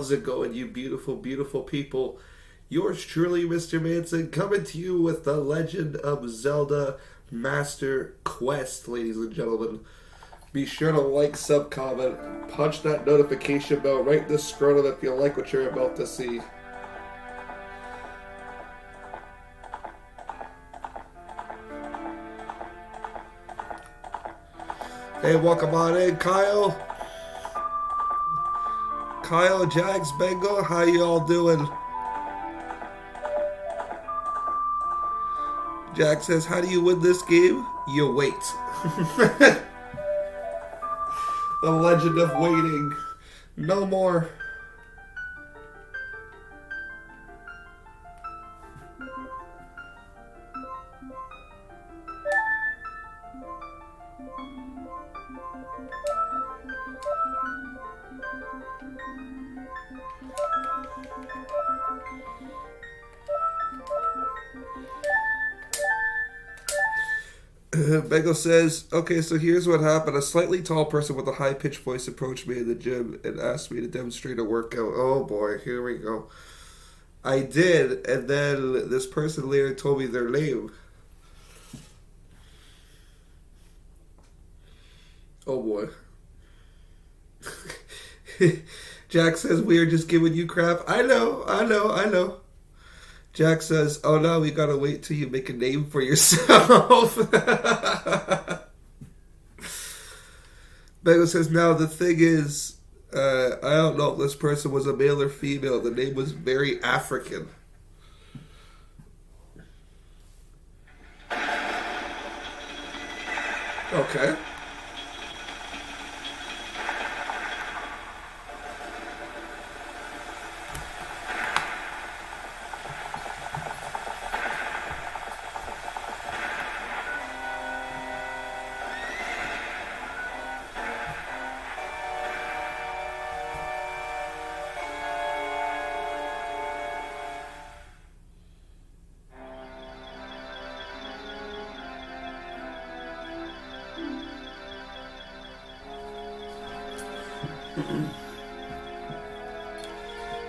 How's it going, you beautiful, beautiful people? Yours truly, Mr. Manson, coming to you with the Legend of Zelda Master Quest, ladies and gentlemen. Be sure to like, sub, comment, punch that notification bell right in the scrotum if you like what you're about to see. Hey, welcome on in, Kyle. Kyle, Jags, Bengal, how y'all doing? Jack says, how do you win this game? You wait. The legend of waiting. No more. Bengal says, okay, so here's what happened. A slightly tall person with a high-pitched voice approached me in the gym and asked me to demonstrate a workout. Oh boy, here we go. I did, and then this person later told me their name. Oh boy. Jack says, we are just giving you crap. I know. Jack says, oh no, we gotta wait till you make a name for yourself. Bengal says, now the thing is, I don't know if this person was a male or female. The name was very African. Okay.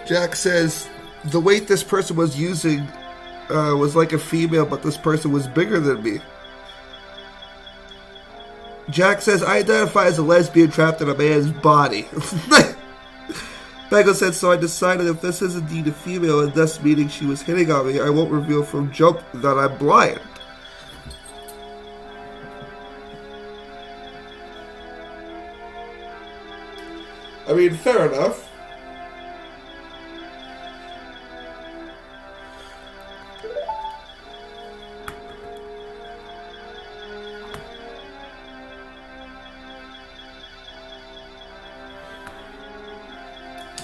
Jack says, the weight this person was using was like a female, but this person was bigger than me. Jack says, I identify as a lesbian trapped in a man's body. Bengal said, so I decided if this is indeed a female, and thus meaning she was hitting on me, I won't reveal from jump that I'm blind. I mean, fair enough.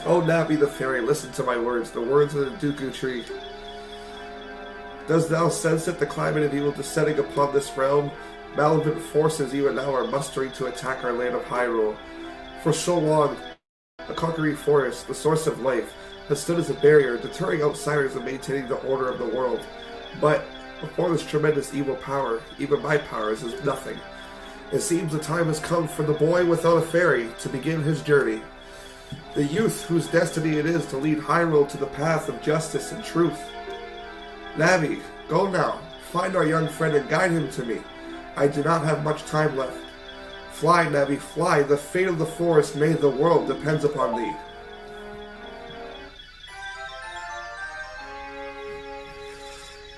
Oh, Navi the fairy, listen to my words, the words of the Dooku tree. Does thou sense it, the climate of evil descending upon this realm? Malevolent forces even now are mustering to attack our land of Hyrule. For so long, the conquering forest, the source of life, has stood as a barrier, deterring outsiders and maintaining the order of the world. But before this tremendous evil power, even my powers is nothing. It seems the time has come for the boy without a fairy to begin his journey. The youth whose destiny it is to lead Hyrule to the path of justice and truth. Navi, go now, find our young friend and guide him to me. I do not have much time left. Fly, Navi, fly. The fate of the forest, nay, the world, depends upon thee.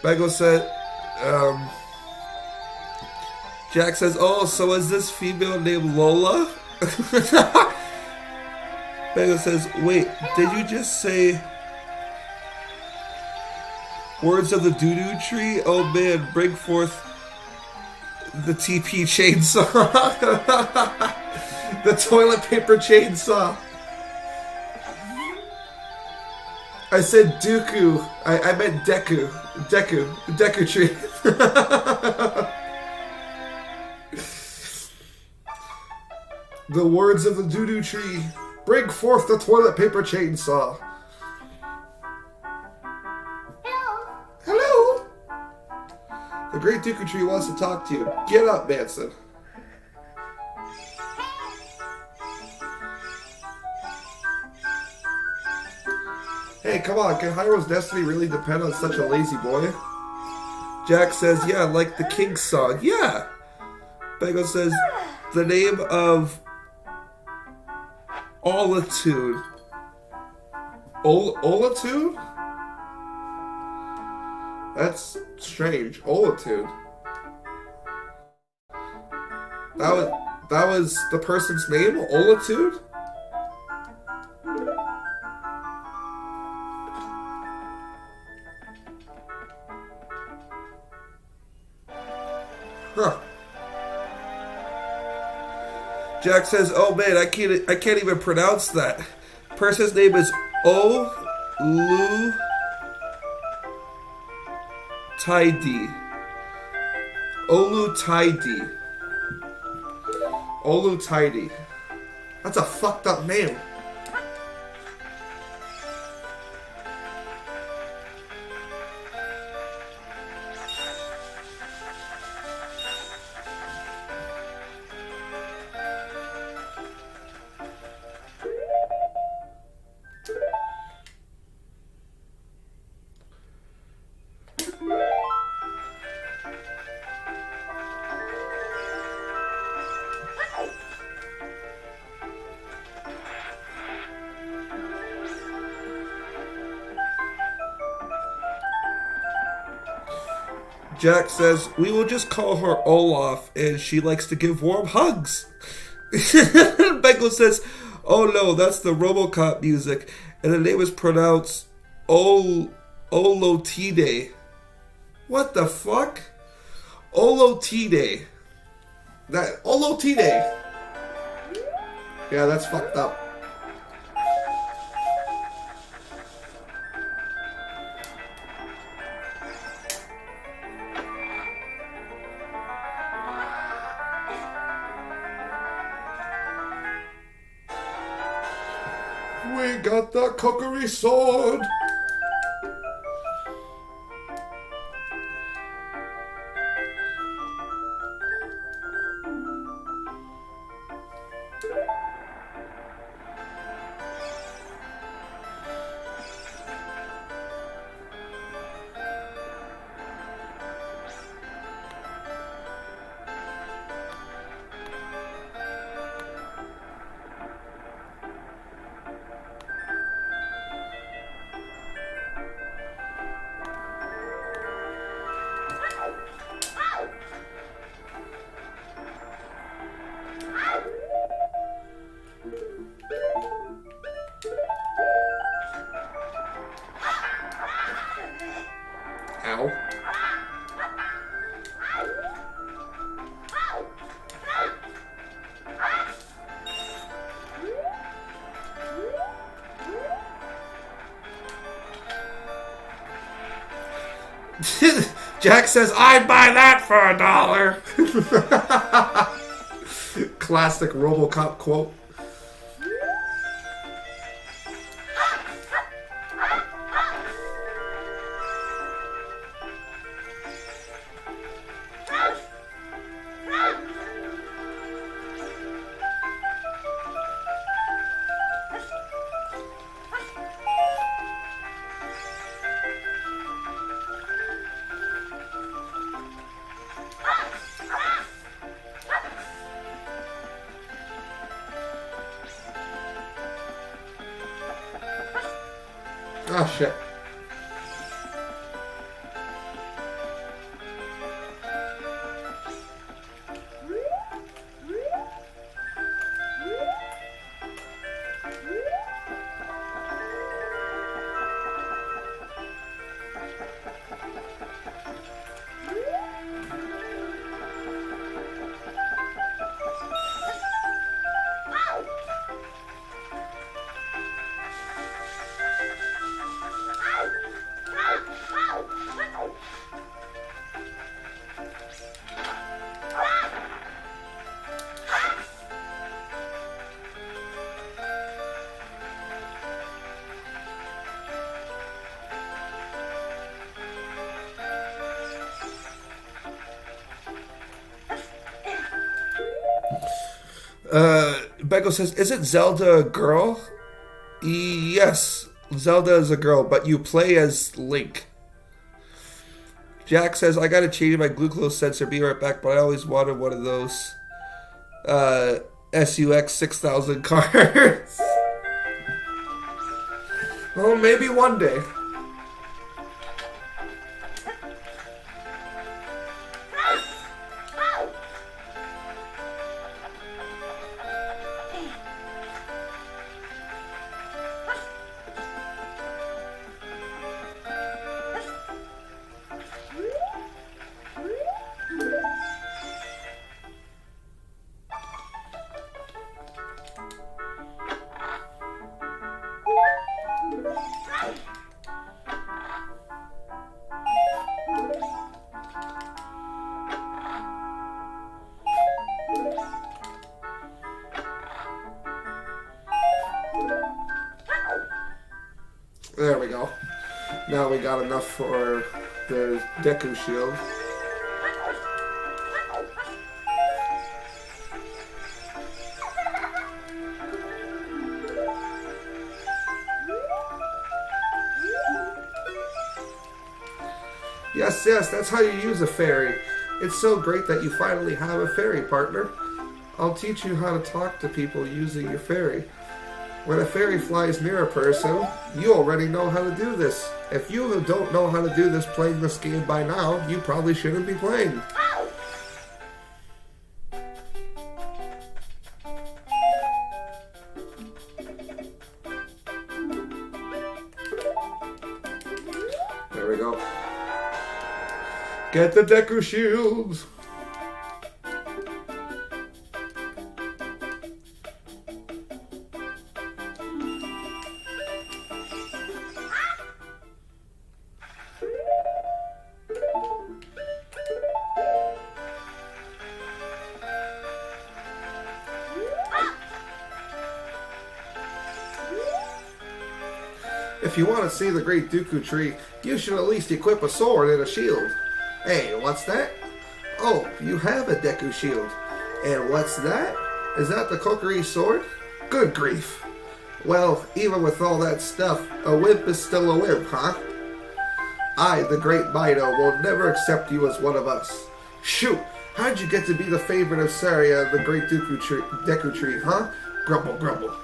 Bengal said, Jack says, oh, so is this female named Lola? Bengal says, wait, did you just say words of the doo-doo tree? Oh man, bring forth the TP chainsaw. The toilet paper chainsaw. I said Dooku. I meant Deku. Deku tree. The words of the doo-doo tree. Bring forth the toilet paper chainsaw. Hello? The great Dooku tree wants to talk to you. Get up, Manson. Hey, come on, can Hyro's destiny really depend on such a lazy boy? Jack says, yeah, like the King's song. Yeah! Bego says, the name of Olitude. Olitude? That's strange. Olitude. That was the person's name? Olitude? Huh. Jack says, "Oh man, I can't even pronounce that. Person's name is Olu Tidy. Olu Tidy. Olu Tidy. That's a fucked up name." Jack says, "We will just call her Olaf, and she likes to give warm hugs." Bengal says, "Oh no, that's the RoboCop music, and the name is pronounced Olotide." What the fuck? Olotide. That Olotide. Yeah, that's fucked up. We got the cookery sword. Ow. Jack says, "I'd buy that for $1." Classic RoboCop quote. Oh shit. Bego says, "Isn't Zelda a girl?" Yes. Zelda is a girl, but you play as Link. Jack says, I gotta change my glucose sensor, be right back, but I always wanted one of those SUX 6000 cards. Well, maybe one day. There we go. Now we got enough for the Deku Shield. Yes, that's how you use a fairy. It's so great that you finally have a fairy partner. I'll teach you how to talk to people using your fairy. When a fairy flies near a person, you already know how to do this. If you don't know how to do this playing this game by now, you probably shouldn't be playing. There we go. Get the Deku Shields! If you want to see the Great Dooku Tree, you should at least equip a sword and a shield. Hey, what's that? Oh, you have a Deku Shield. And what's that? Is that the Kokiri sword? Good grief. Well, even with all that stuff, a wimp is still a wimp, huh? I, the Great Mido, will never accept you as one of us. Shoot, how'd you get to be the favorite of Saria of the Great Deku Tree, huh? Grumble, grumble.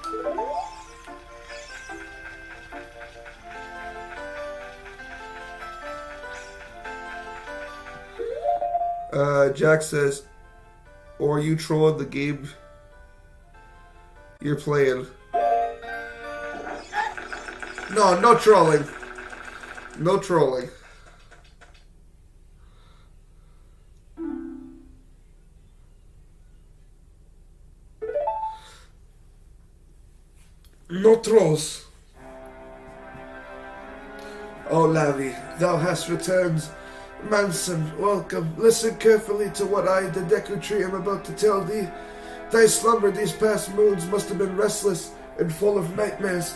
Jack says, or you trolling the game you're playing. No trolling. No trolling. No trolls. Oh, Lavi, thou hast returned. Manson, welcome. Listen carefully to what I, the Deku Tree, am about to tell thee. Thy slumber these past moons must have been restless and full of nightmares.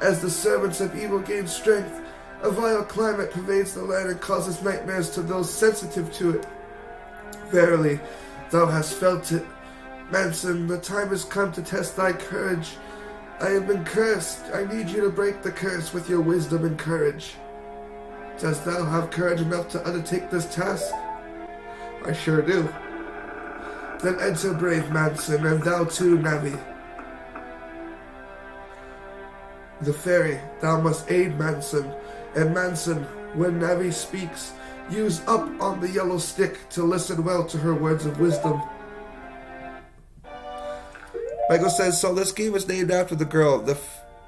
As the servants of evil gain strength, a vile climate pervades the land and causes nightmares to those sensitive to it. Verily, thou hast felt it. Manson, the time has come to test thy courage. I have been cursed. I need you to break the curse with your wisdom and courage. Dost thou have courage enough to undertake this task? I sure do. Then enter, brave Manson, and thou too, Navi. The fairy, thou must aid Manson, and Manson, when Navi speaks, use up on the yellow stick to listen well to her words of wisdom. Michael says, so this game is named after the girl, the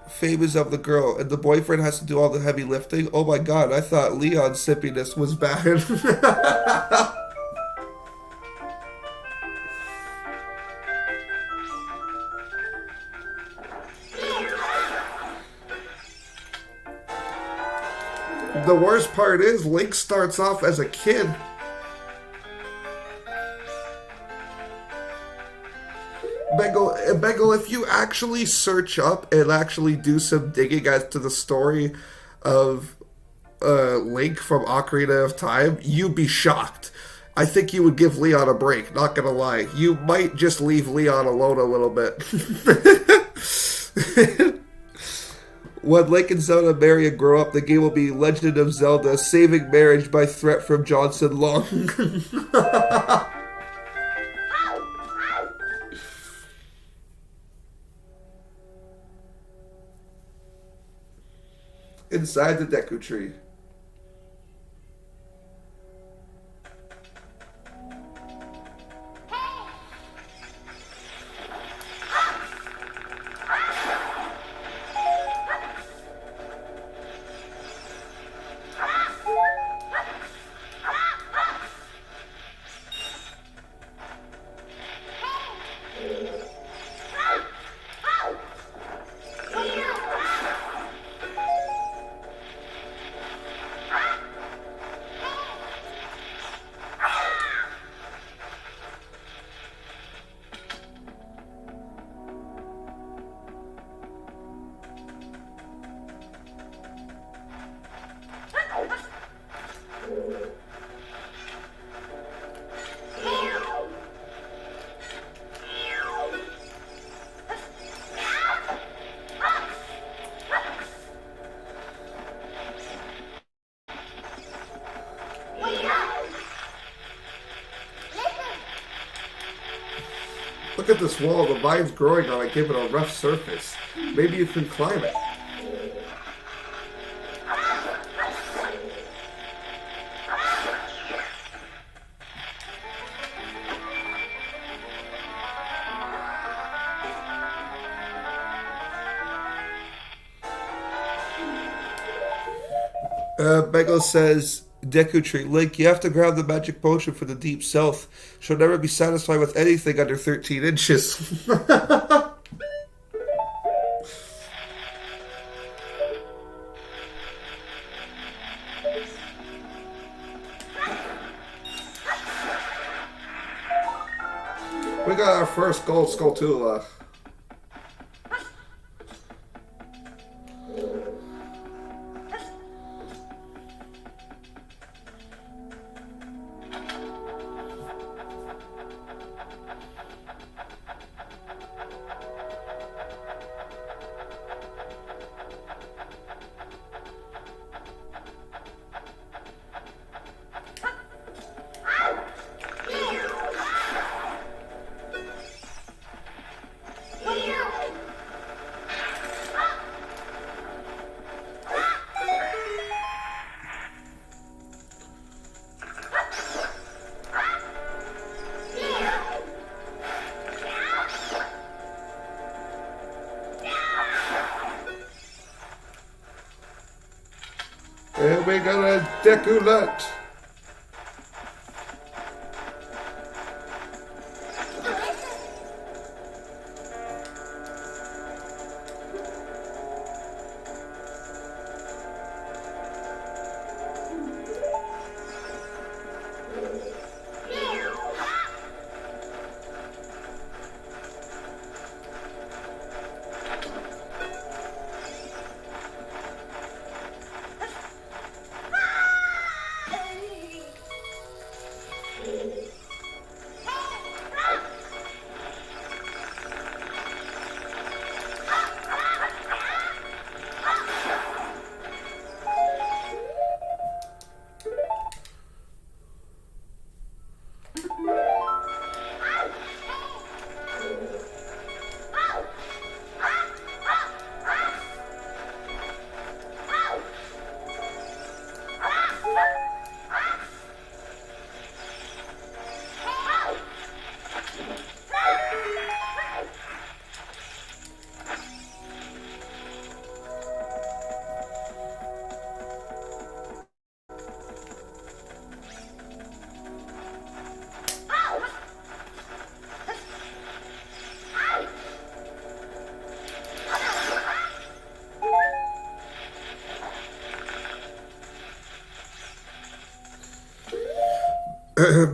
favors of the girl, and the boyfriend has to do all the heavy lifting? Oh my god, I thought Leon's sippiness was bad. The worst part is, Link starts off as a kid. Bengal, if you actually search up and actually do some digging as to the story of Link from Ocarina of Time, you'd be shocked. I think you would give Leon a break, not gonna lie. You might just leave Leon alone a little bit. When Link and Zelda marry and grow up, the game will be Legend of Zelda Saving Marriage by Threat from Johnson Long. Inside the Deku Tree. Look at this wall. The vine's growing on it. Give it a rough surface. Maybe you can climb it. Bego says, Deku Tree, Link, you have to grab the magic potion for the Deep South. She'll never be satisfied with anything under 13 inches. We got our first gold Skulltula. And we got a Deku-Nut.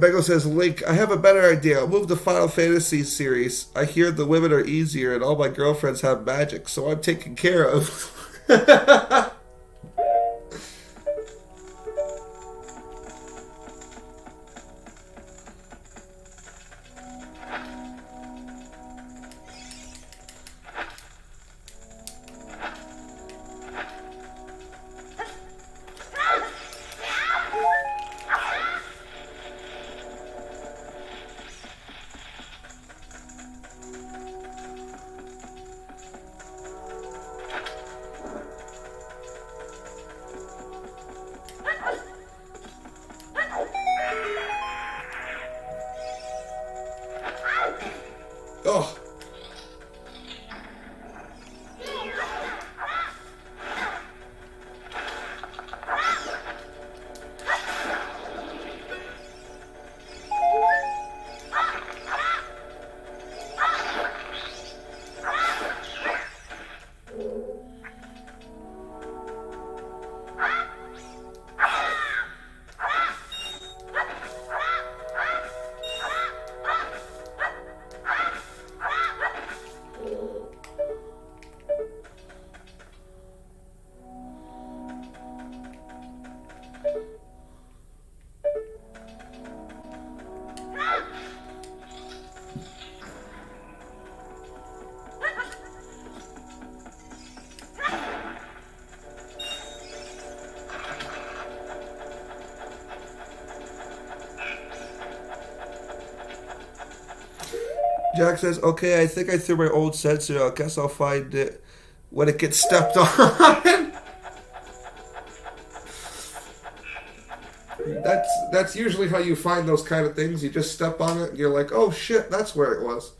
Bego says, Link, I have a better idea. I'll move the Final Fantasy series. I hear the women are easier and all my girlfriends have magic, so I'm taken care of. Jack says, okay, I think I threw my old sensor out. Guess I'll find it when it gets stepped on. That's usually how you find those kind of things. You just step on it and you're like, oh shit, that's where it was.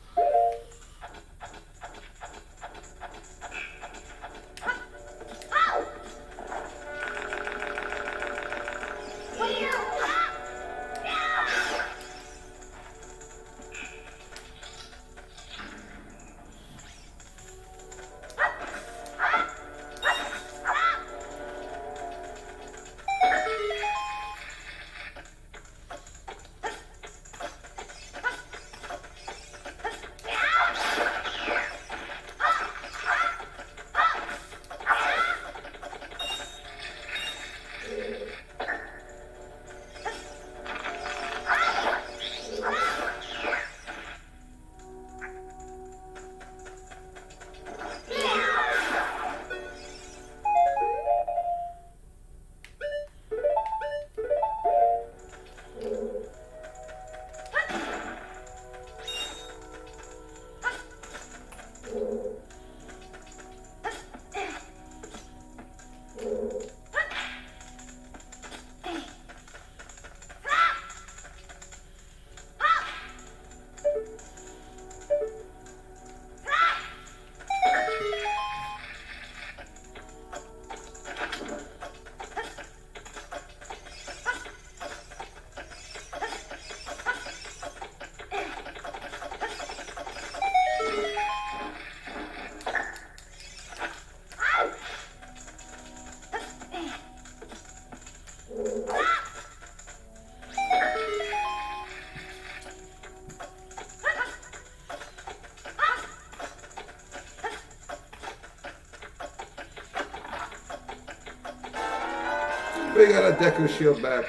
We got a Deku shield back.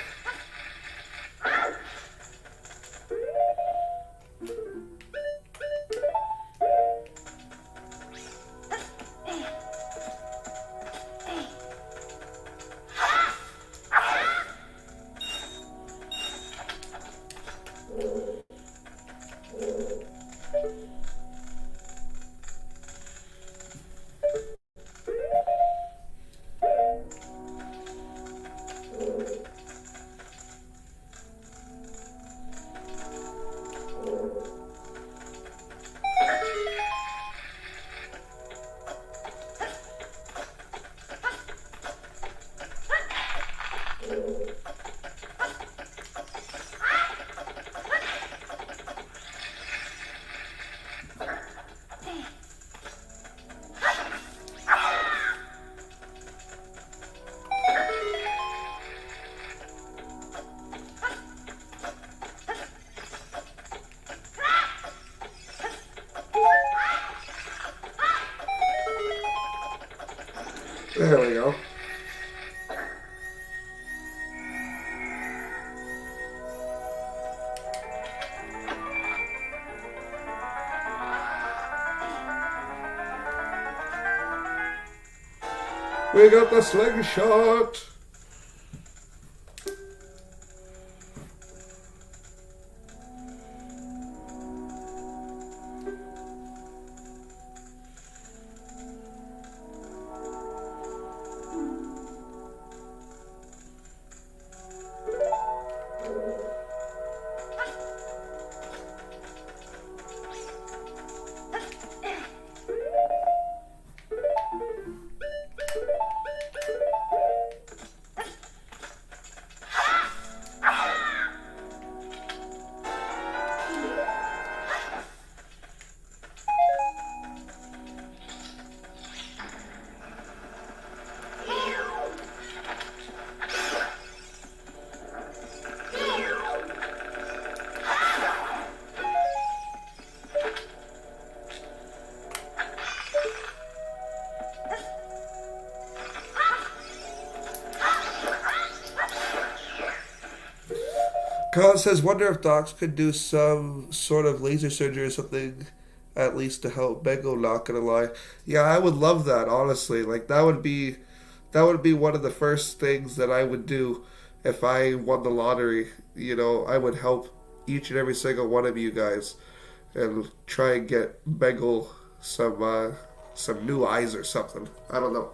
There we go. We got the slingshot. Colin says, wonder if docs could do some sort of laser surgery or something, at least to help Bengo, not gonna lie. Yeah, I would love that, honestly. Like, that would be one of the first things that I would do if I won the lottery. You know, I would help each and every single one of you guys. and try and get Bengal some new eyes or something. I don't know.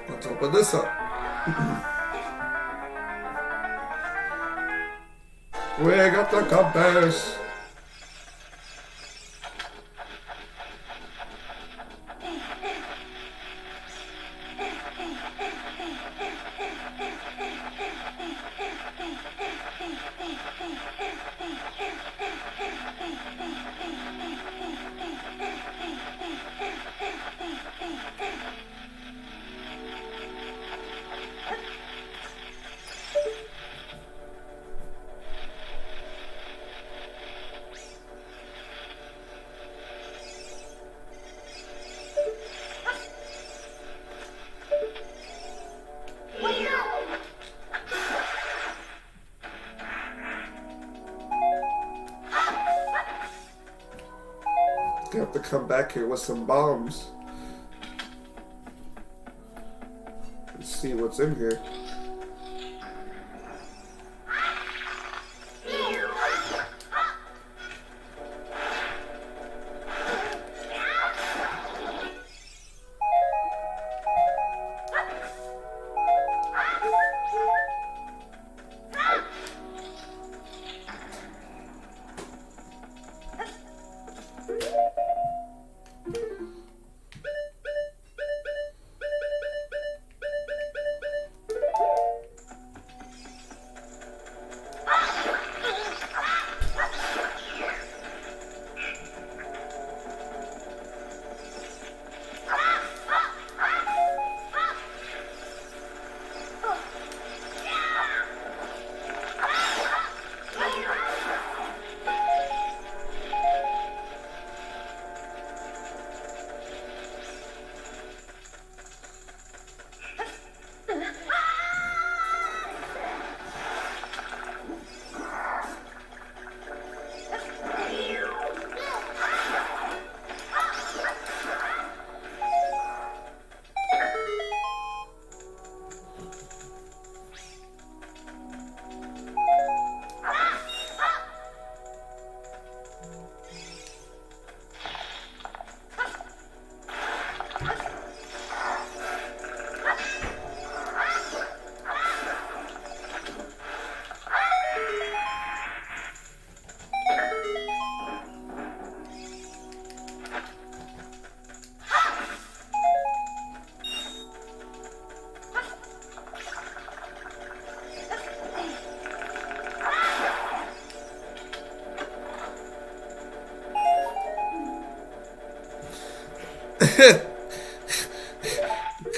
Let's open this up. We got the compass. You have to come back here with some bombs and see what's in here.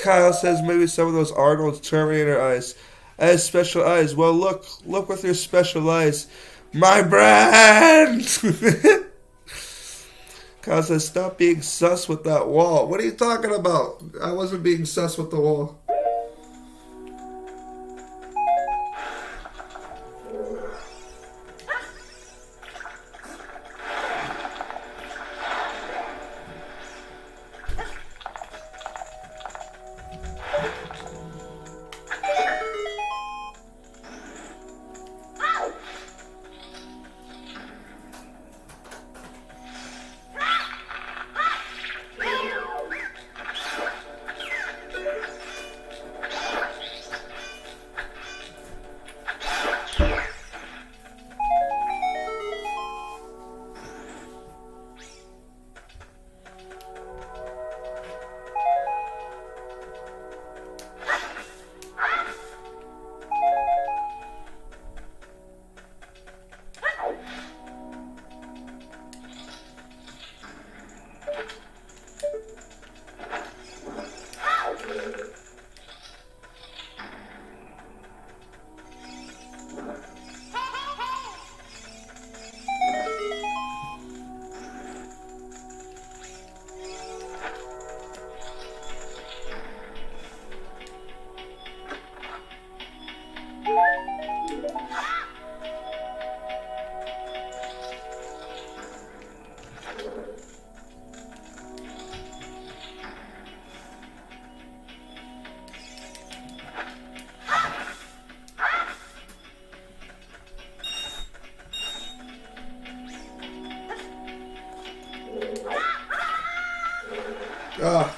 Kyle says maybe some of those Arnold Terminator eyes. Has special eyes. Well, look with your special eyes. My brand! Kyle says, stop being sus with that wall. What are you talking about? I wasn't being sus with the wall. Ah.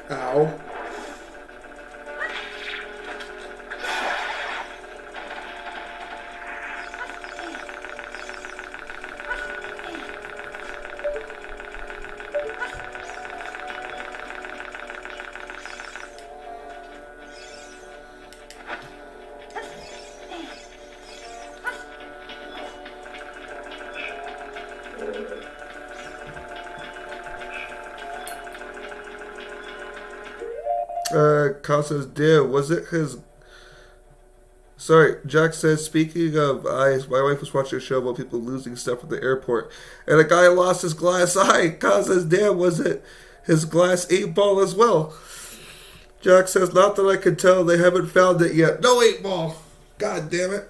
Ow. Kyle says, damn, was it his... Sorry, Jack says, speaking of eyes, my wife was watching a show about people losing stuff at the airport, and a guy lost his glass eye. Kyle says, damn, was it his glass 8-ball as well? Jack says, not that I can tell, they haven't found it yet. No 8-ball! God damn it.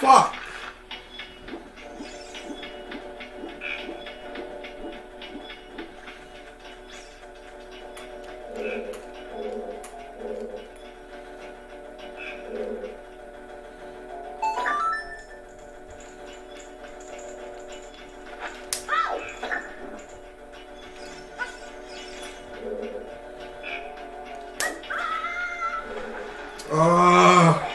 Fuck! Ah!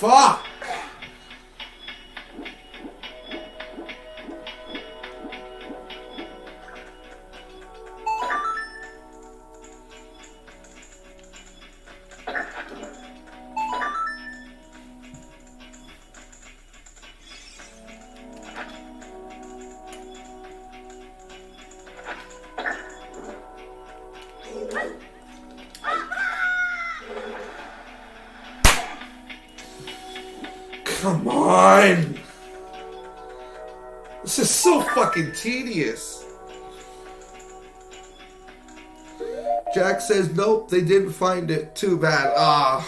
Fuck! Come on! This is so fucking tedious. Jack says, nope, they didn't find it. Too bad. Ah.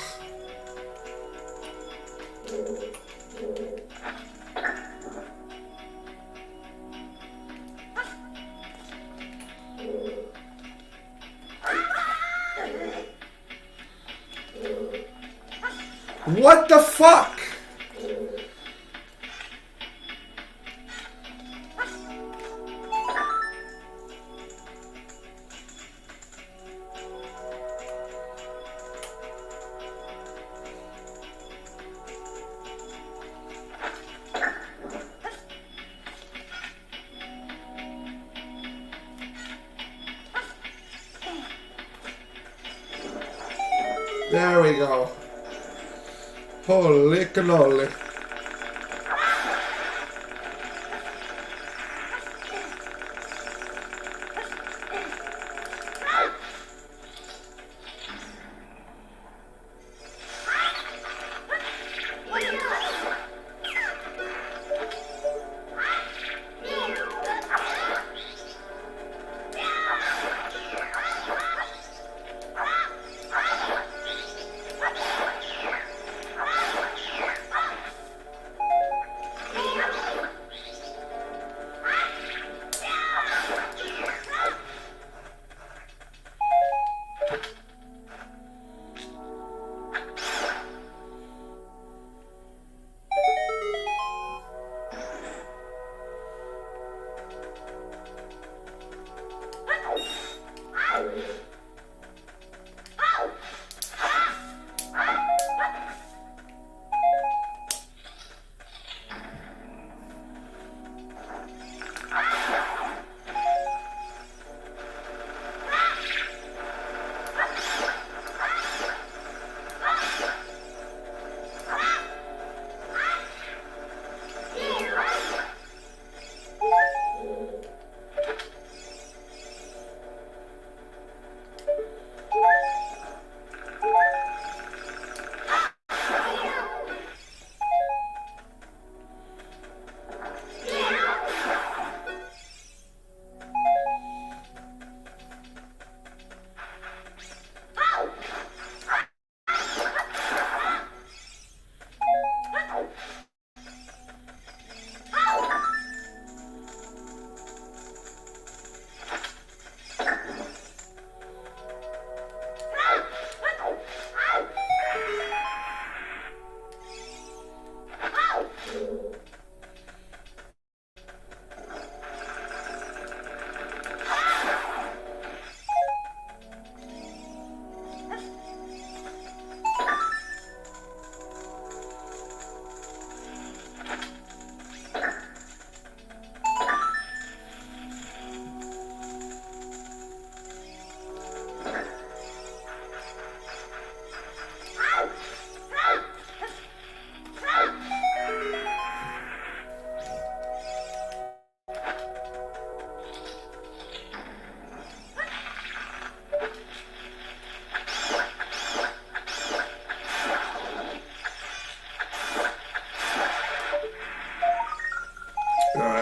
What the fuck? There we go. Holy cannoli.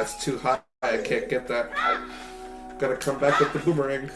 That's too high. I can't get that. Gotta come back with the boomerang.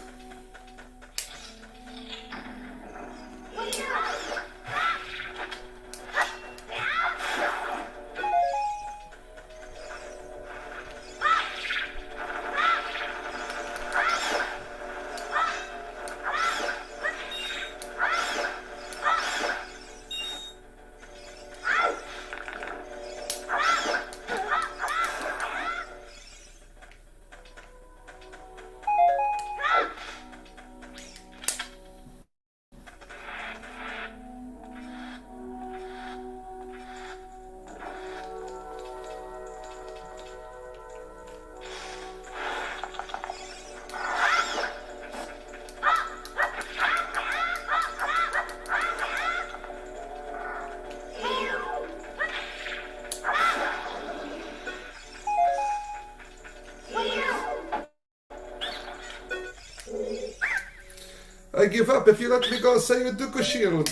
I give up. If you let me go, I'll sell you a Dooku shield.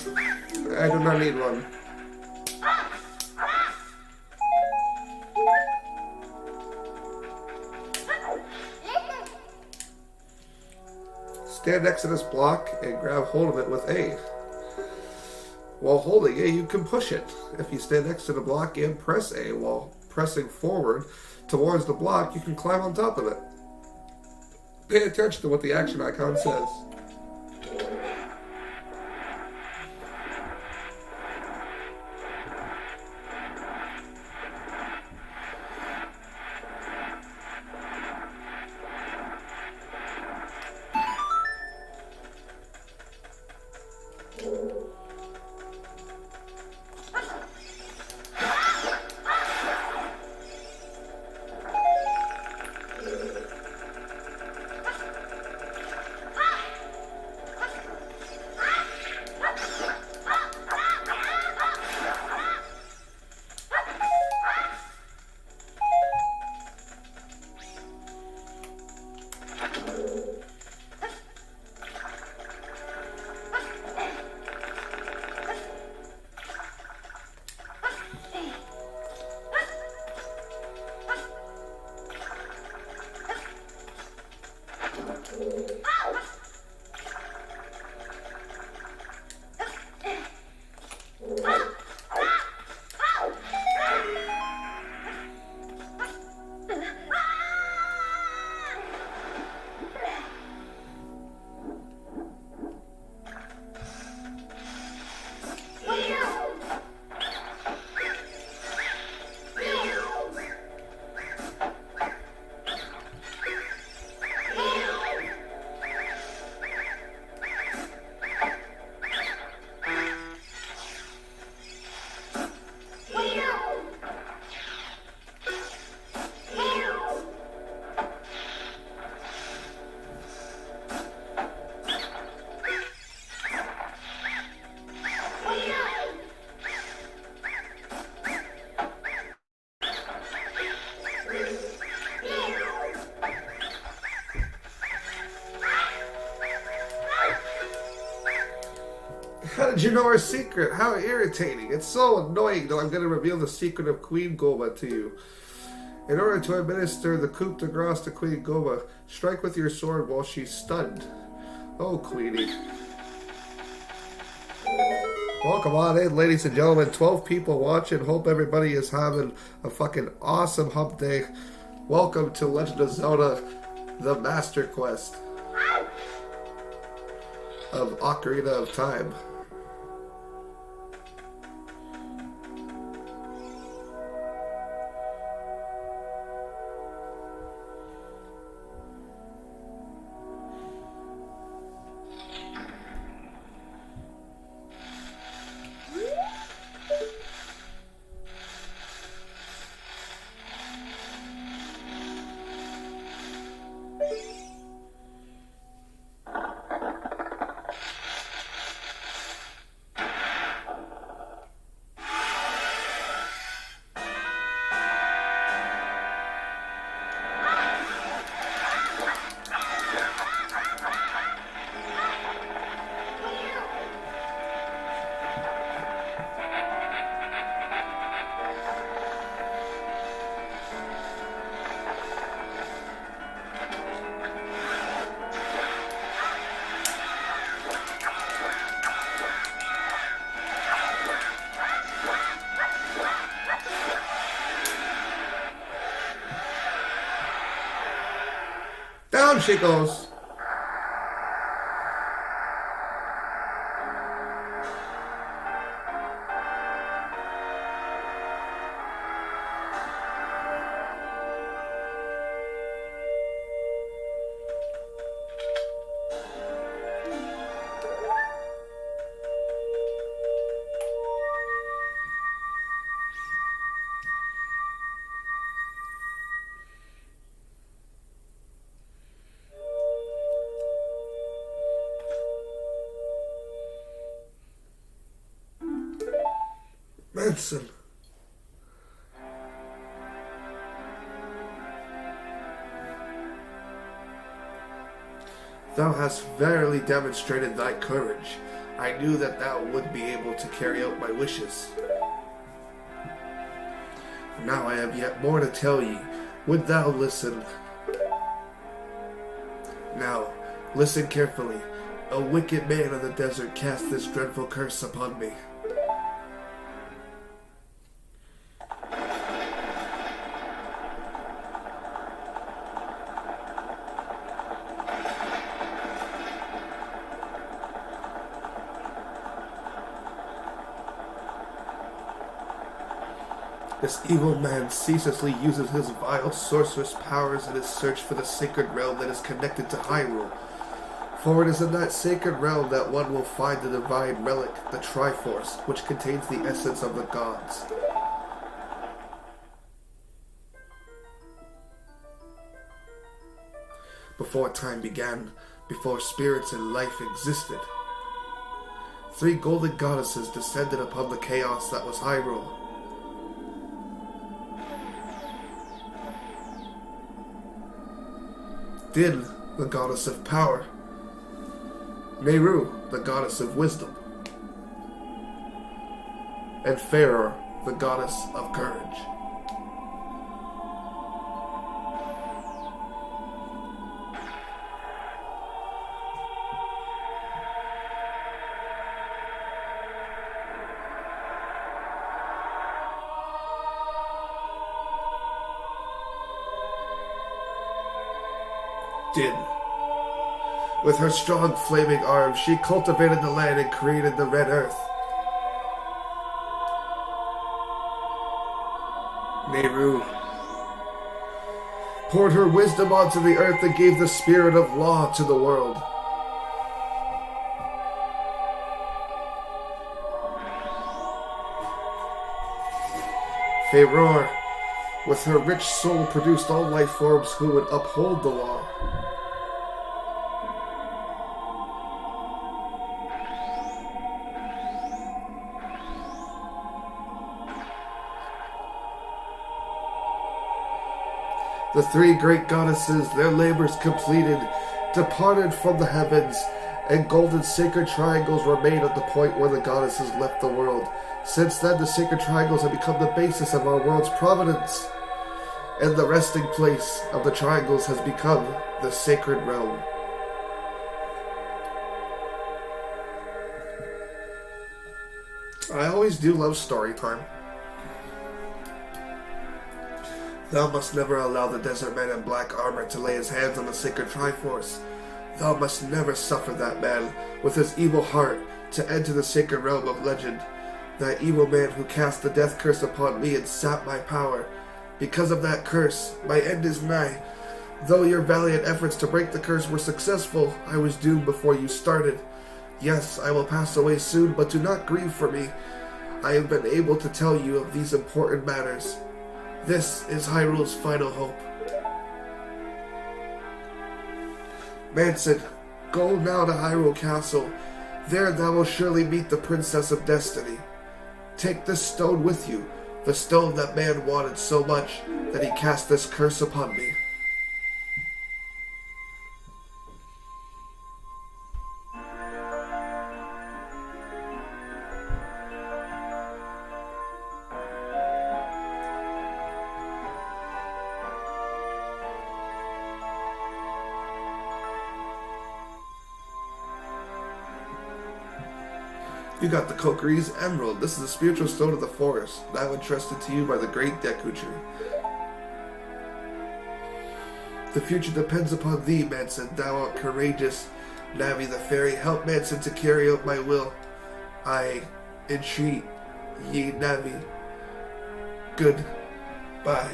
I do not need one. Stand next to this block and grab hold of it with A. While holding A, you can push it. If you stand next to the block and press A while pressing forward towards the block, you can climb on top of it. Pay attention to what the action icon says. How did you know our secret? How irritating. It's so annoying that I'm going to reveal the secret of Queen Goma to you. In order to administer the coup de grace to Queen Goma, strike with your sword while she's stunned. Oh, Queenie. Welcome on in, ladies and gentlemen. 12 people watching. Hope everybody is having a fucking awesome hump day. Welcome to Legend of Zelda, the Master Quest of Ocarina of Time. Down she goes. Manson. Thou hast verily demonstrated thy courage. I knew that thou would be able to carry out my wishes. Now I have yet more to tell ye. Would thou listen? Now, listen carefully. A wicked man of the desert cast this dreadful curse upon me. This evil man ceaselessly uses his vile sorcerous powers in his search for the sacred realm that is connected to Hyrule. For it is in that sacred realm that one will find the divine relic, the Triforce, which contains the essence of the gods. Before time began, before spirits and life existed, 3 golden goddesses descended upon the chaos that was Hyrule. Din, the goddess of power. Nehru, the goddess of wisdom. And Farore, the goddess of courage. Din. With her strong flaming arms, she cultivated the land and created the Red Earth. Nehru poured her wisdom onto the earth and gave the spirit of law to the world. Farore, with her rich soul, produced all life forms who would uphold the law. The 3 great goddesses, their labors completed, departed from the heavens, and golden sacred triangles were made at the point where the goddesses left the world. Since then, the sacred triangles have become the basis of our world's providence, and the resting place of the triangles has become the sacred realm. I always do love story time. Thou must never allow the desert man in black armor to lay his hands on the sacred Triforce. Thou must never suffer that man, with his evil heart, to enter the sacred realm of legend. That evil man who cast the death curse upon me and sapped my power. Because of that curse, my end is nigh. Though your valiant efforts to break the curse were successful, I was doomed before you started. Yes, I will pass away soon, but do not grieve for me. I have been able to tell you of these important matters. This is Hyrule's final hope. Manson, go now to Hyrule Castle. There thou wilt surely meet the Princess of Destiny. Take this stone with you, the stone that man wanted so much that he cast this curse upon me. You got the Kokiri's Emerald. This is the spiritual stone of the forest, now entrusted to you by the great Deku Tree. The future depends upon thee, Manson. Thou art courageous. Navi the fairy, help Manson to carry out my will. I entreat ye, Navi. Goodbye.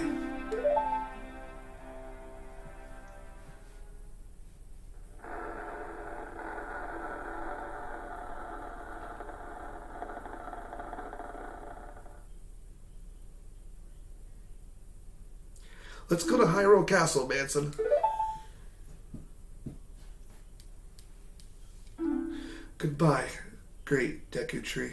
Let's go to Hyrule Castle, Manson. Goodbye, great Deku Tree.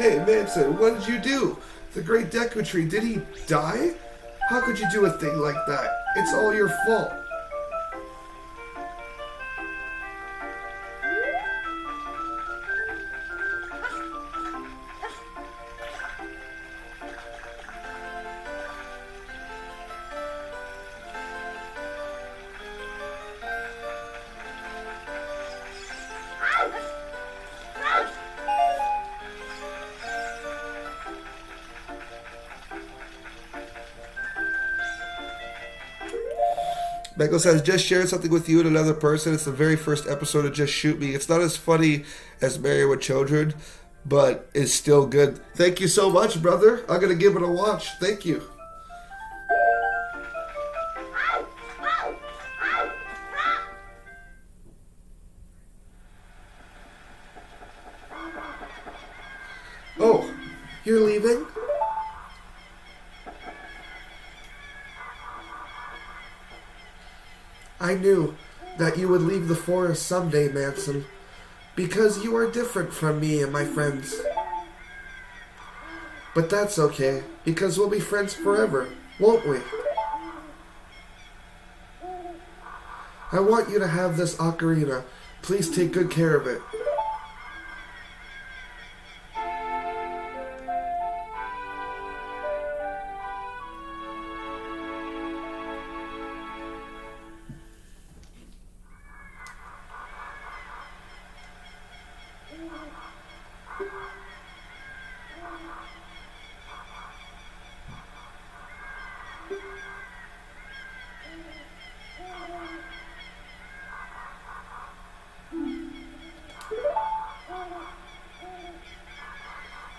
Hey, Manson, what did you do? The great Deku Tree, did he die? How could you do a thing like that? It's all your fault. Michael says, just shared something with you and another person. It's the very first episode of Just Shoot Me. It's not as funny as Married with Children, but it's still good. Thank you so much, brother. I'm going to give it a watch. Thank you. Oh, you're leaving? I knew that you would leave the forest someday, Manson, because you are different from me and my friends. But that's okay, because we'll be friends forever, won't we? I want you to have this ocarina. Please take good care of it.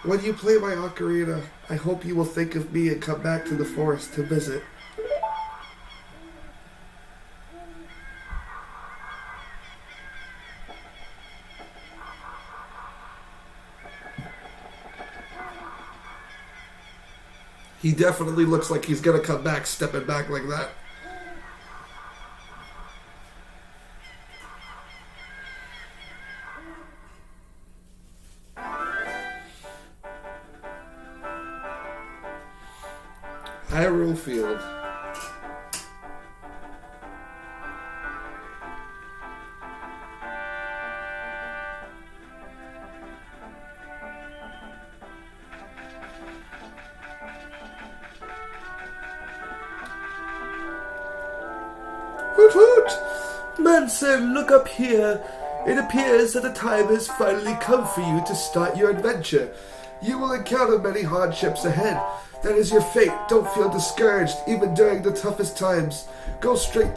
When you play my ocarina, I hope you will think of me and come back to the forest to visit. He definitely looks like he's gonna come back, stepping back like that. Hyrule Field. Hoot hoot! Manson, look up here. It appears that the time has finally come for you to start your adventure. You will encounter many hardships ahead. That is your fate. Don't feel discouraged, even during the toughest times. Go straight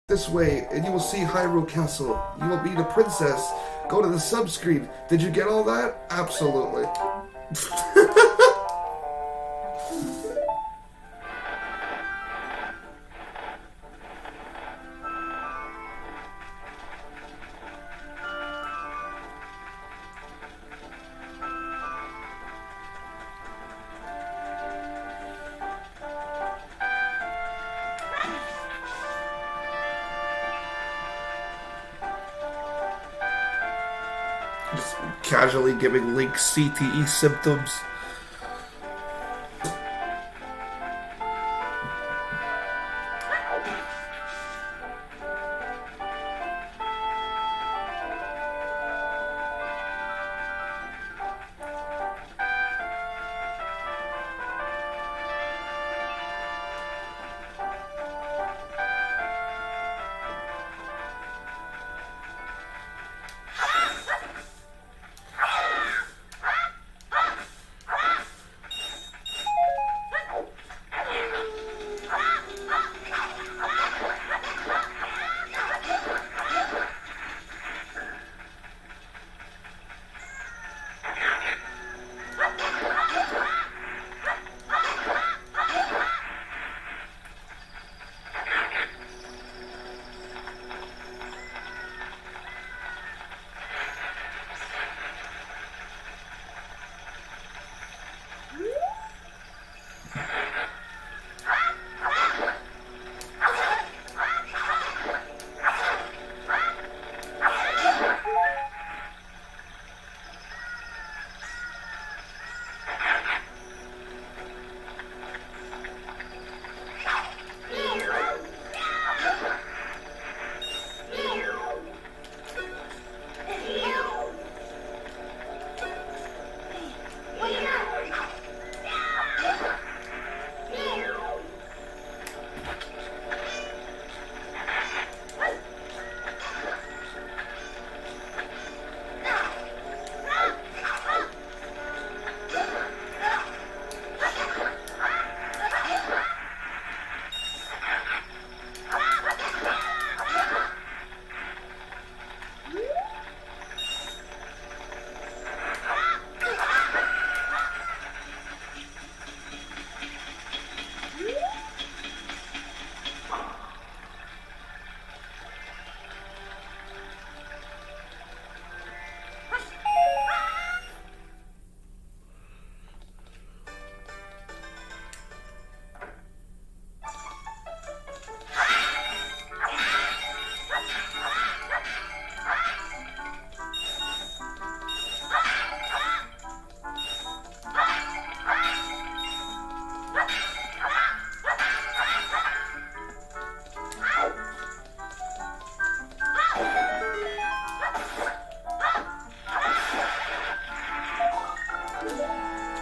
this way, and you will see Hyrule Castle. You will meet a princess. Go to the subscreen. Did you get all that? Absolutely. Just casually giving Link CTE symptoms.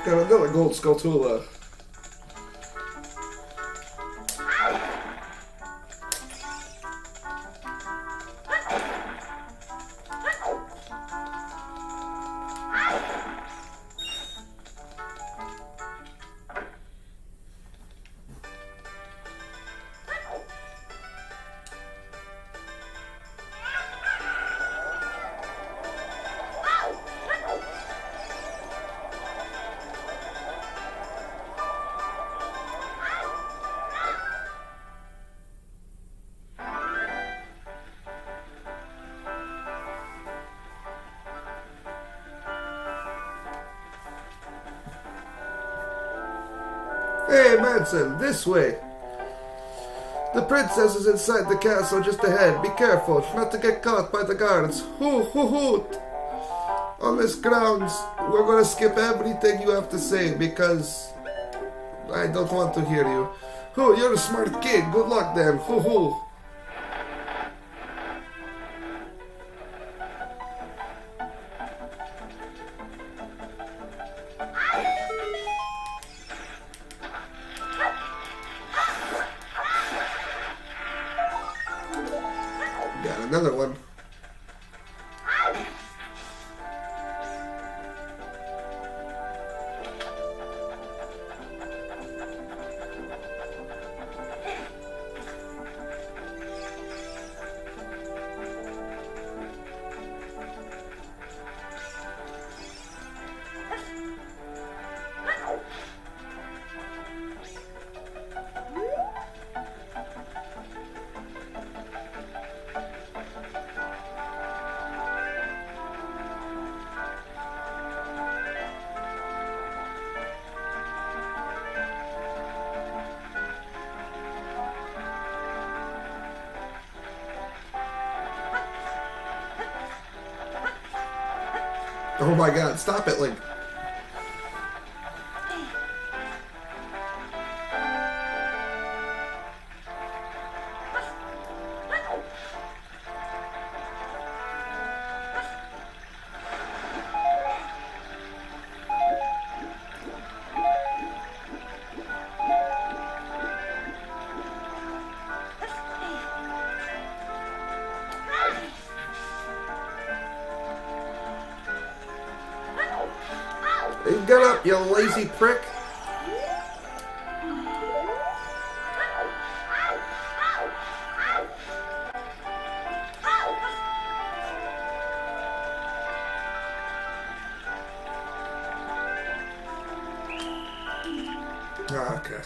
Got another gold Skulltula. Hey, Manson, this way. The princess is inside the castle just ahead. Be careful not to get caught by the guards. Hoo, hoo, hoot. On this grounds, we're going to skip everything you have to say because I don't want to hear you. Hoo, you're a smart kid. Good luck then. Hoo, hoo. Got another one. Oh my god, stop it, Link. Get up, you lazy prick. Okay.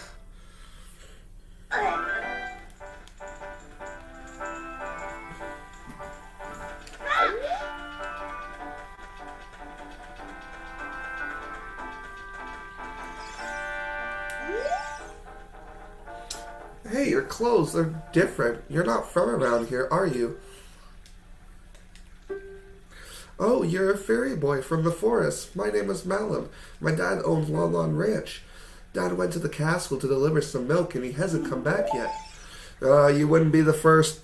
Hey, your clothes, they're different. You're not from around here, are you? Oh, you're a fairy boy from the forest. My name is Malum. My dad owns Lon Lon Ranch. Dad went to the castle to deliver some milk and he hasn't come back yet. You wouldn't be the first.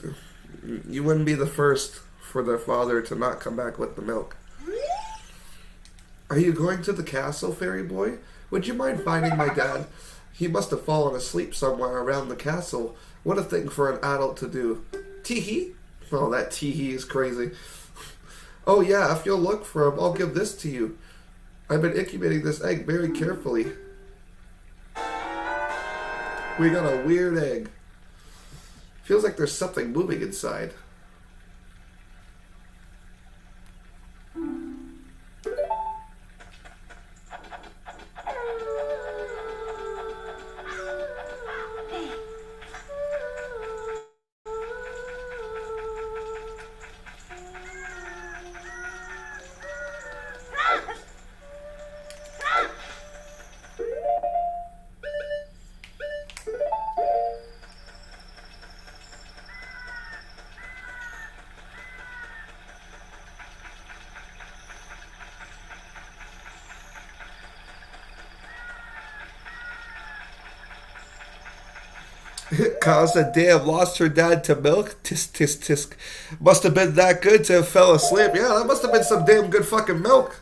You wouldn't be the first for their father to not come back with the milk. Are you going to the castle, fairy boy? Would you mind finding my dad? He must have fallen asleep somewhere around the castle. What a thing for an adult to do. Tee-hee? Oh, that tee-hee is crazy. Oh yeah, if you'll look for him, I'll give this to you. I've been incubating this egg very carefully. We got a weird egg. Feels like there's something moving inside. Kaza damn lost her dad to milk. Tisk tisk tisk. Must have been that good to have fell asleep. Yeah, that must have been some damn good fucking milk.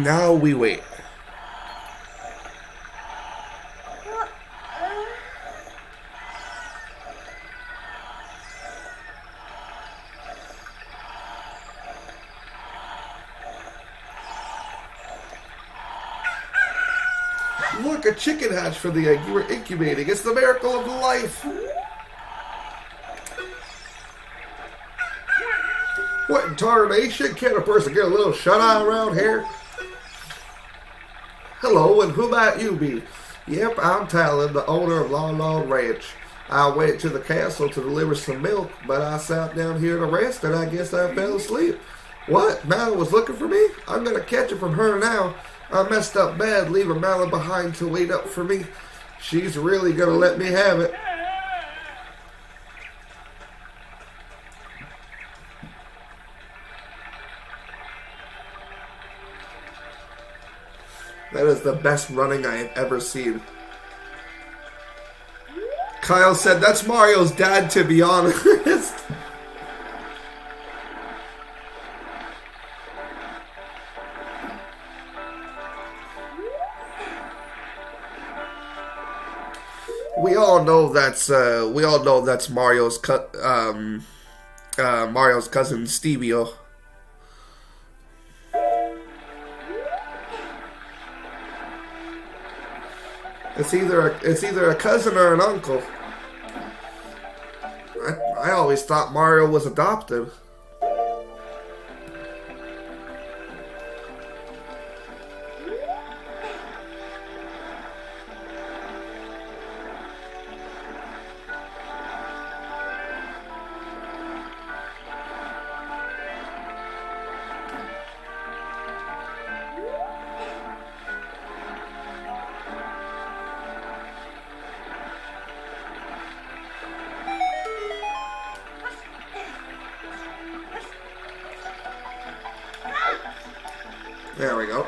Now we wait. Look, a chicken hatch for the egg you were incubating. It's the miracle of life. What in tarnation? Can't a person get a little shut-eye around here? Hello, and who might you be? Yep, I'm Talon, the owner of Long Long Ranch. I went to the castle to deliver some milk, but I sat down here to rest, and I guess I fell asleep. What? Mallow was looking for me? I'm gonna catch it from her now. I messed up bad, leaving Mallow behind to wait up for me. She's really gonna let me have it. That is the best running I have ever seen. Kyle said, that's Mario's dad, to be honest. We all know that's Mario's Mario's cousin Stevio. It's either a cousin or an uncle. I always thought Mario was adopted. There we go.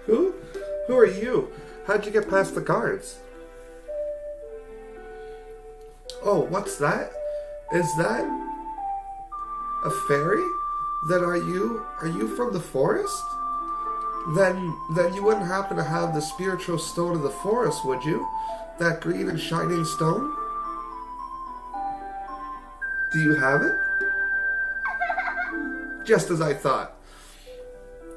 Who are you? How'd you get past the guards? Oh, what's that? Is that a fairy? Then are you from the forest? Then you wouldn't happen to have the spiritual stone of the forest, would you? That green and shining stone? Do you have it? Just as I thought.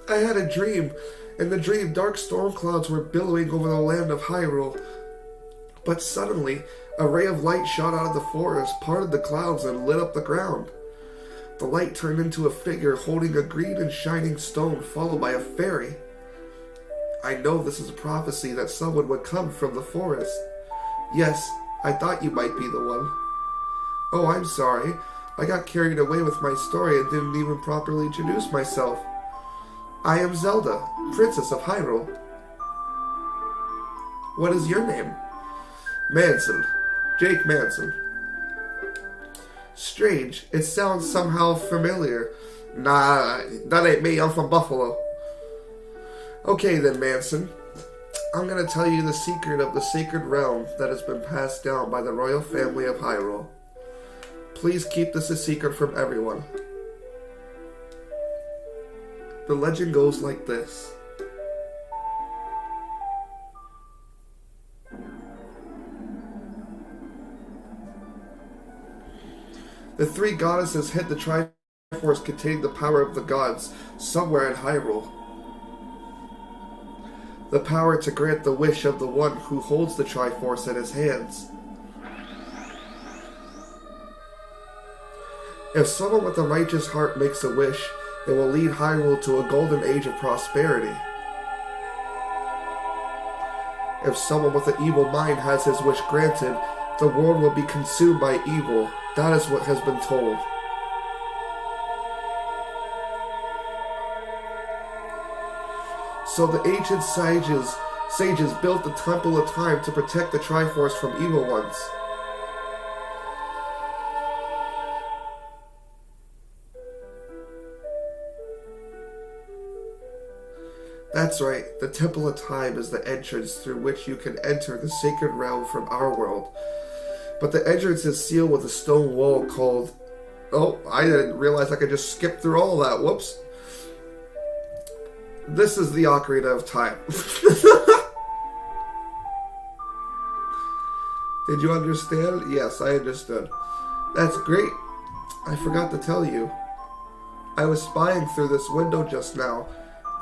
I had a dream. In the dream, dark storm clouds were billowing over the land of Hyrule. But suddenly, a ray of light shot out of the forest, parted the clouds, and lit up the ground. The light turned into a figure holding a green and shining stone, followed by a fairy. I know this is a prophecy that someone would come from the forest. Yes, I thought you might be the one. Oh, I'm sorry. I got carried away with my story and didn't even properly introduce myself. I am Zelda, Princess of Hyrule. What is your name? Manson. Jake Manson. Strange. It sounds somehow familiar. Nah, that ain't me. I'm from Buffalo. Okay then, Manson. I'm gonna tell you the secret of the sacred realm that has been passed down by the royal family of Hyrule. Please keep this a secret from everyone. The legend goes like this. The three goddesses hid the Triforce containing the power of the gods somewhere in Hyrule. The power to grant the wish of the one who holds the Triforce in his hands. If someone with a righteous heart makes a wish, it will lead Hyrule to a golden age of prosperity. If someone with an evil mind has his wish granted, the world will be consumed by evil. That is what has been told. So the ancient sages built the Temple of Time to protect the Triforce from evil ones. That's right, the Temple of Time is the entrance through which you can enter the sacred realm from our world. But the entrance is sealed with a stone wall called... Oh, I didn't realize I could just skip through all that. Whoops. This is the Ocarina of Time. Did you understand? Yes, I understood. That's great. I forgot to tell you. I was spying through this window just now.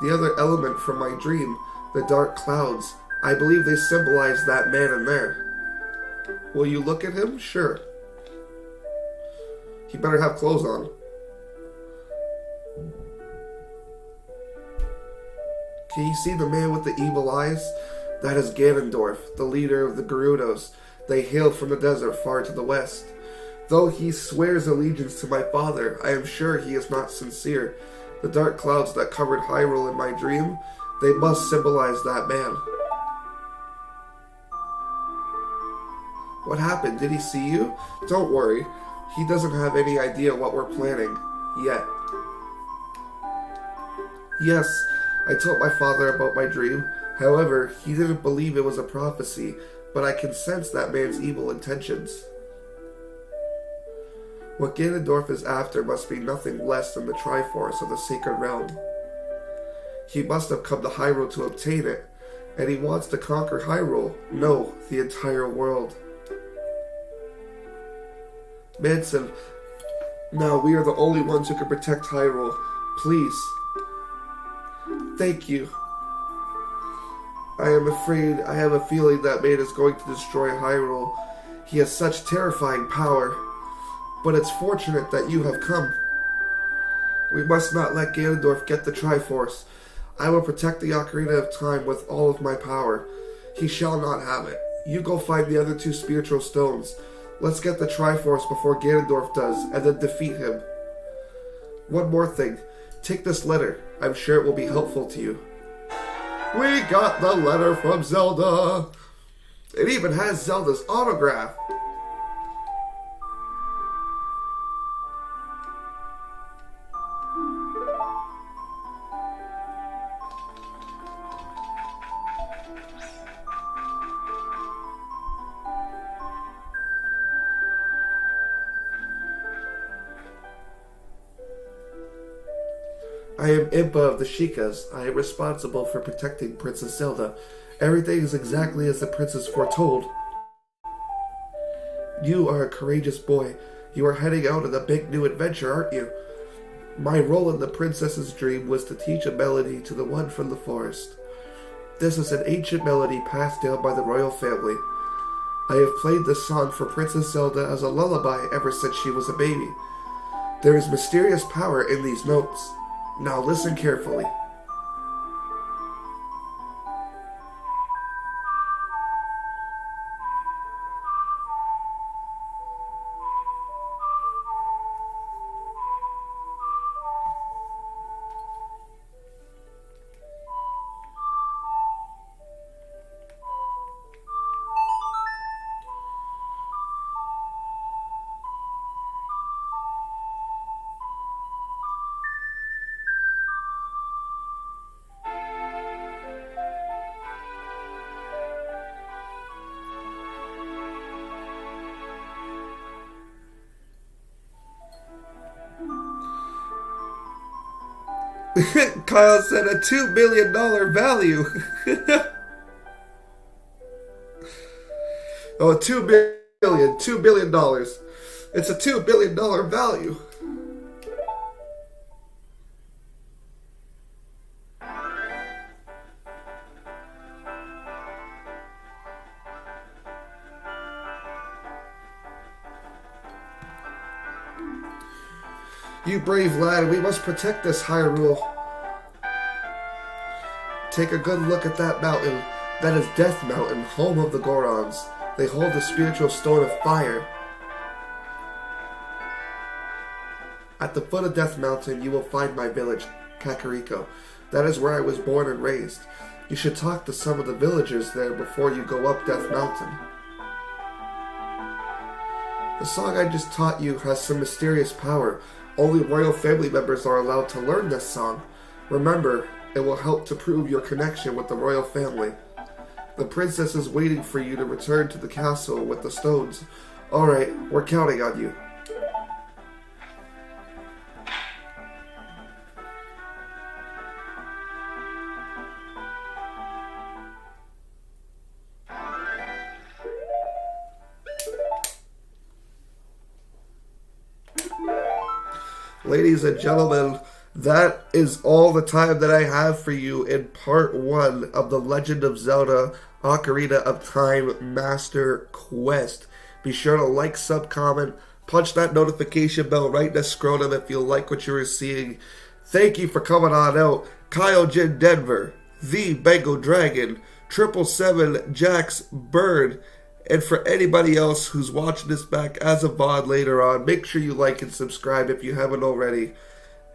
The other element from my dream, the dark clouds. I believe they symbolize that man in there. Will you look at him? Sure. He better have clothes on. Can you see the man with the evil eyes? That is Ganondorf, the leader of the Gerudos. They hail from the desert far to the west. Though he swears allegiance to my father, I am sure he is not sincere. The dark clouds that covered Hyrule in my dream, they must symbolize that man. What happened? Did he see you? Don't worry. He doesn't have any idea what we're planning. Yet. Yes, I told my father about my dream. However, he didn't believe it was a prophecy, but I can sense that man's evil intentions. What Ganondorf is after must be nothing less than the Triforce of the Sacred Realm. He must have come to Hyrule to obtain it, and he wants to conquer Hyrule. No, the entire world. Manson, now we are the only ones who can protect Hyrule. Please. Thank you. I am afraid, I have a feeling that man is going to destroy Hyrule. He has such terrifying power. But it's fortunate that you have come. We must not let Ganondorf get the Triforce. I will protect the Ocarina of Time with all of my power. He shall not have it. You go find the other two spiritual stones. Let's get the Triforce before Ganondorf does, and then defeat him. One more thing. Take this letter. I'm sure it will be helpful to you. We got the letter from Zelda. It even has Zelda's autograph. I am Impa of the Sheikahs. I am responsible for protecting Princess Zelda. Everything is exactly as the princess foretold. You are a courageous boy. You are heading out on a big new adventure, aren't you? My role in the princess's dream was to teach a melody to the one from the forest. This is an ancient melody passed down by the royal family. I have played this song for Princess Zelda as a lullaby ever since she was a baby. There is mysterious power in these notes. Now listen carefully. Kyle said a $2 million value. Oh, $2 billion. It's a $2 billion value. You brave lad, we must protect this Hyrule. Take a good look at that mountain. That is Death Mountain, home of the Gorons. They hold the spiritual stone of fire. At the foot of Death Mountain, you will find my village, Kakariko. That is where I was born and raised. You should talk to some of the villagers there before you go up Death Mountain. The song I just taught you has some mysterious power. Only royal family members are allowed to learn this song. Remember, it will help to prove your connection with the royal family. The princess is waiting for you to return to the castle with the stones. Alright, we're counting on you. Ladies and gentlemen, that is all the time that I have for you in part 1 of The Legend of Zelda Ocarina of Time Master Quest. Be sure to like, sub, comment, punch that notification bell right in the scrotum if you like what you were seeing. Thank you for coming on out. Kyle Jin Denver, The Bengal Dragon, 777 Jax Bird, and for anybody else who's watching this back as a VOD later on, make sure you like and subscribe if you haven't already.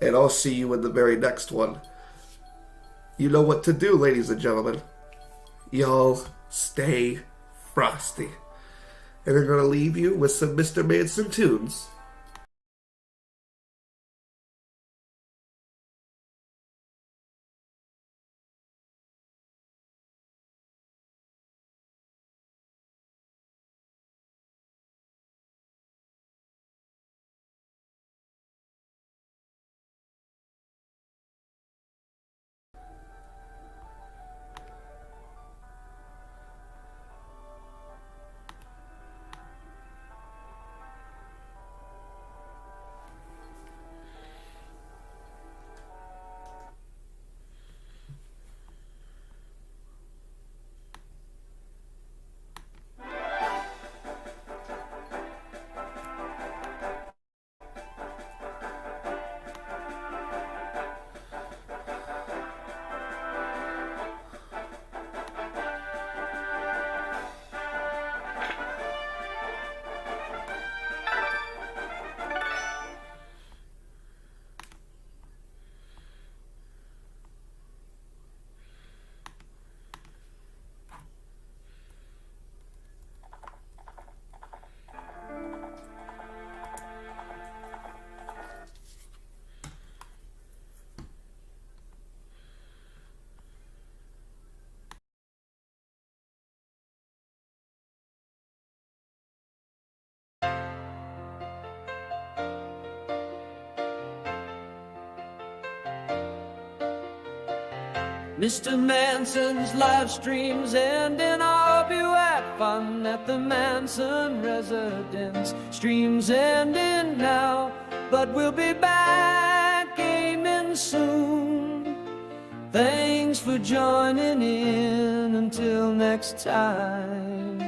And I'll see you in the very next one. You know what to do, ladies and gentlemen. Y'all stay frosty. And I'm going to leave you with some MrJakeManson tunes. Mr. Manson's live streams ending. I hope you had fun at the Manson residence. Streams ending now, but we'll be back gaming soon. Thanks for joining in. Until next time.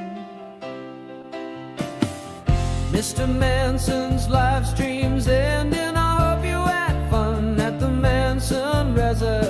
Mr. Manson's live streams ending. I hope you had fun at the Manson residence.